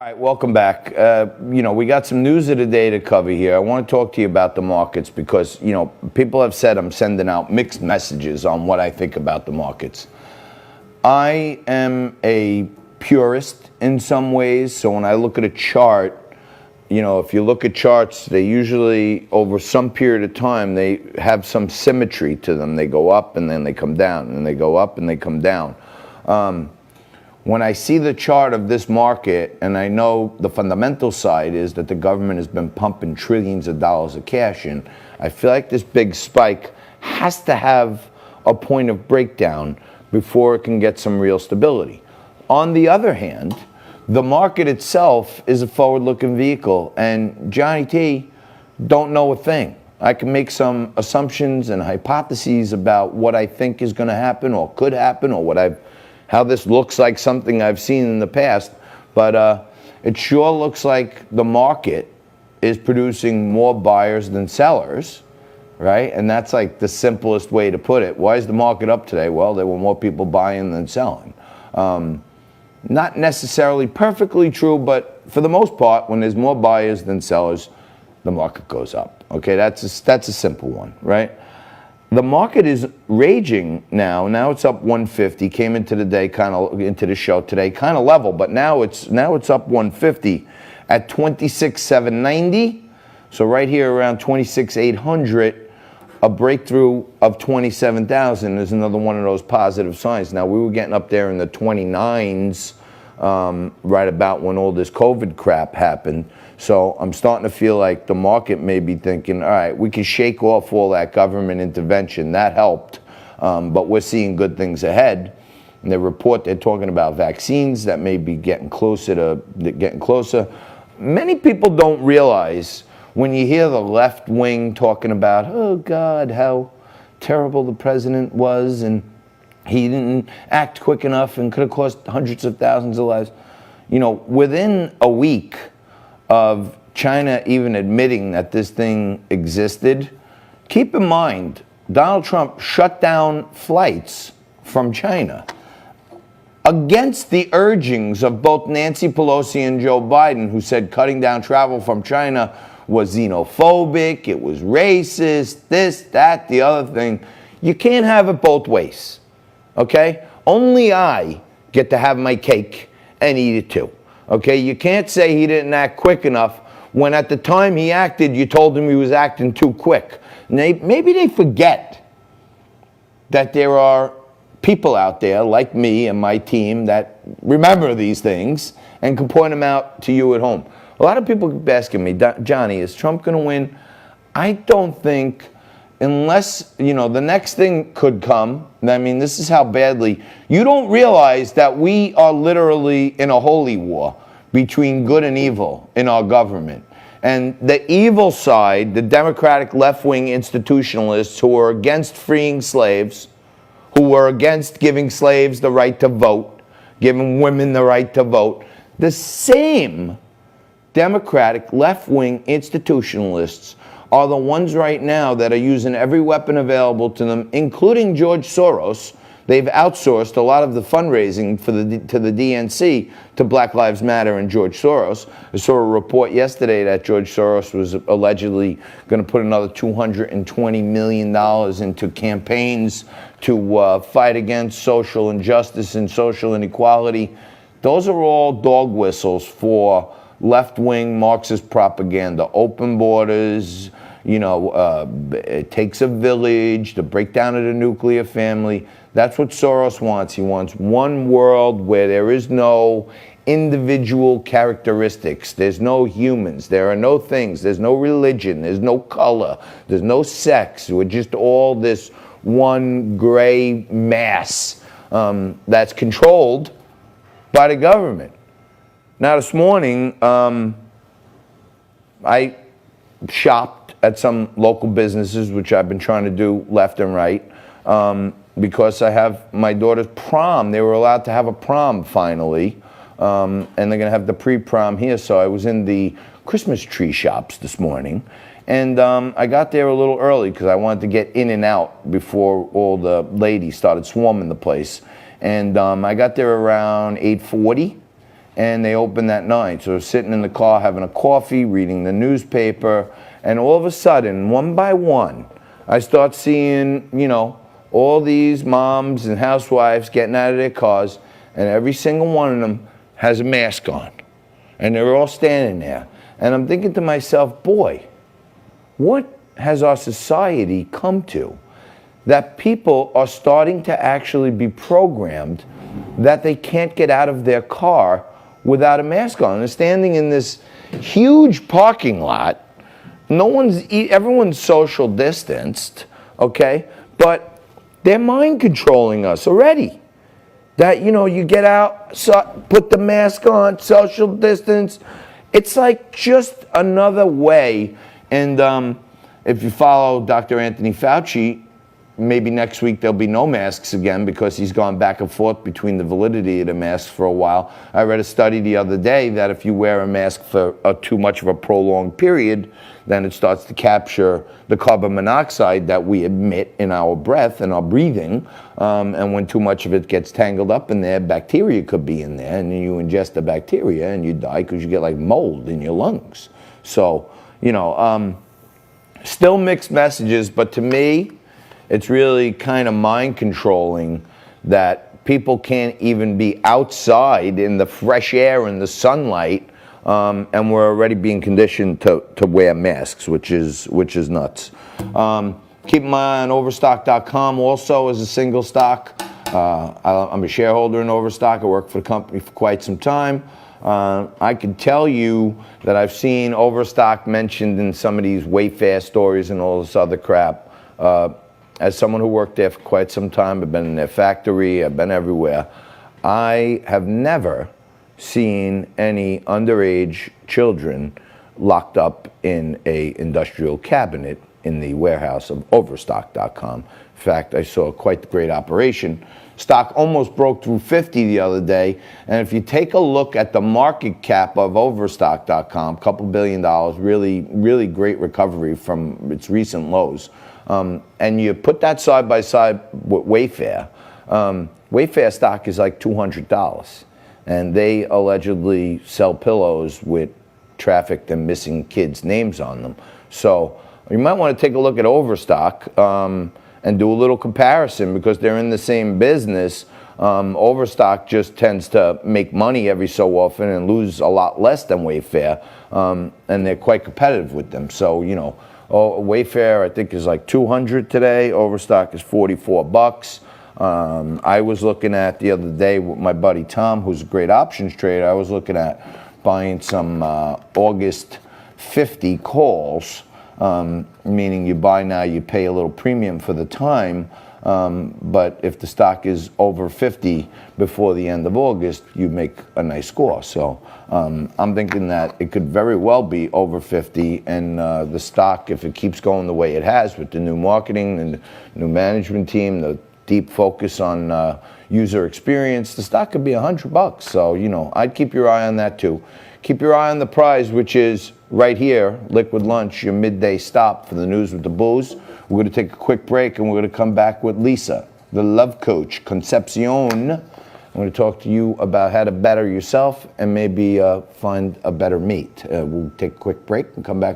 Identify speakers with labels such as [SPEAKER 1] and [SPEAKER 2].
[SPEAKER 1] All right, welcome back. We got some news of the day to cover here. I want to talk to you about the markets because, people have said I'm sending out mixed messages on what I think about the markets. I am a purist in some ways, so when I look at a chart, if you look at charts, they usually, over some period of time, they have some symmetry to them. They go up and then they come down, and they go up and they come down. When I see the chart of this market, and I know the fundamental side is that the government has been pumping trillions of dollars of cash in, I feel like this big spike has to have a point of breakdown before it can get some real stability. On the other hand, the market itself is a forward-looking vehicle, and Johnny T don't know a thing. I can make some assumptions and hypotheses about what I think is going to happen or could happen or how this looks like something I've seen in the past, but it sure looks like the market is producing more buyers than sellers, right? And that's like the simplest way to put it. Why is the market up today? Well, there were more people buying than selling. Not necessarily perfectly true, but for the most part, when there's more buyers than sellers, the market goes up. Okay, that's a simple one, right? The market is raging now. Now it's up 150. Came into the show today, kind of level, but now it's up 150 at 26,790. So right here around 26,800, a breakthrough of 27,000 is another one of those positive signs. Now we were getting up there in the 29s right about when all this COVID crap happened. So I'm starting to feel like the market may be thinking, all right, we can shake off all that government intervention. That helped, but we're seeing good things ahead. And they're talking about vaccines that may be getting closer. Many people don't realize when you hear the left wing talking about, oh God, how terrible the president was and he didn't act quick enough and could have cost hundreds of thousands of lives. Within a week of China even admitting that this thing existed, keep in mind, Donald Trump shut down flights from China against the urgings of both Nancy Pelosi and Joe Biden, who said cutting down travel from China was xenophobic, it was racist, this, that, the other thing. You can't have it both ways, okay? Only I get to have my cake and eat it too. Okay, you can't say he didn't act quick enough when at the time he acted, you told him he was acting too quick. Maybe they forget that there are people out there like me and my team that remember these things and can point them out to you at home. A lot of people keep asking me, Johnny, is Trump going to win? I don't think, unless, the next thing could come. I mean, this is how badly. You don't realize that we are literally in a holy war between good and evil in our government. And the evil side, the Democratic left-wing institutionalists who are against freeing slaves, who are against giving slaves the right to vote, giving women the right to vote, the same Democratic left-wing institutionalists are the ones right now that are using every weapon available to them, including George Soros. They've outsourced a lot of the fundraising to the DNC to Black Lives Matter and George Soros. I saw a report yesterday that George Soros was allegedly going to put another $220 million into campaigns to fight against social injustice and social inequality. Those are all dog whistles for left-wing Marxist propaganda. Open borders, it takes a village, the breakdown of the nuclear family. That's what Soros wants. He wants one world where there is no individual characteristics. There's no humans. There are no things. There's no religion. There's no color. There's no sex. We're just all this one gray mass that's controlled by the government. Now, this morning, I shopped at some local businesses, which I've been trying to do left and right, because I have my daughter's prom. They were allowed to have a prom finally, and they're going to have the pre-prom here. So I was in the Christmas tree shops this morning, and I got there a little early because I wanted to get in and out before all the ladies started swarming the place. And I got there around 8:40. and they opened at 9. So they're sitting in the car having a coffee, reading the newspaper, and all of a sudden, one by one, I start seeing, all these moms and housewives getting out of their cars, and every single one of them has a mask on. And they're all standing there. And I'm thinking to myself, boy, what has our society come to? That people are starting to actually be programmed that they can't get out of their car without a mask on. They're standing in this huge parking lot. Everyone's social distanced, okay? But they're mind controlling us already. That, you get out, put the mask on, social distance. It's like just another way. And if you follow Dr. Anthony Fauci, maybe next week there'll be no masks again because he's gone back and forth between the validity of the masks for a while. I read a study the other day that if you wear a mask for too much of a prolonged period, then it starts to capture the carbon monoxide that we emit in our breath and our breathing. And when too much of it gets tangled up in there, bacteria could be in there, and then you ingest the bacteria and you die because you get like mold in your lungs. So, still mixed messages, but to me, it's really kind of mind controlling that people can't even be outside in the fresh air and the sunlight, and we're already being conditioned to wear masks, which is nuts. Keep an eye on Overstock.com also as a single stock. I'm a shareholder in Overstock. I worked for the company for quite some time. I can tell you that I've seen Overstock mentioned in some of these Wayfair stories and all this other crap. As someone who worked there for quite some time, I've been in their factory, I've been everywhere. I have never seen any underage children locked up in a industrial cabinet in the warehouse of Overstock.com. In fact, I saw quite the great operation. Stock almost broke through 50 the other day, and if you take a look at the market cap of Overstock.com, a couple $2 billion, really, really great recovery from its recent lows. And you put that side by side with Wayfair. Wayfair stock is like $200, and they allegedly sell pillows with trafficked and missing kids' names on them. So you might want to take a look at Overstock and do a little comparison because they're in the same business. Overstock just tends to make money every so often and lose a lot less than Wayfair, and they're quite competitive with them. So, Wayfair, I think, is like $200 today. Overstock is $44. I was looking at the other day with my buddy Tom, who's a great options trader. I was looking at buying some August 50 calls, meaning you buy now, you pay a little premium for the time. But if the stock is over 50 before the end of August, you make a nice score. So I'm thinking that it could very well be over 50, and the stock, if it keeps going the way it has with the new marketing and the new management team, the deep focus on user experience, the stock could be $100. So, I'd keep your eye on that too. Keep your eye on the prize, which is right here, Liquid Lunch, your midday stop for the news with the booze. We're going to take a quick break, and we're going to come back with Lisa, the love coach, Concepcion. I'm going to talk to you about how to better yourself and maybe find a better mate. We'll take a quick break and come back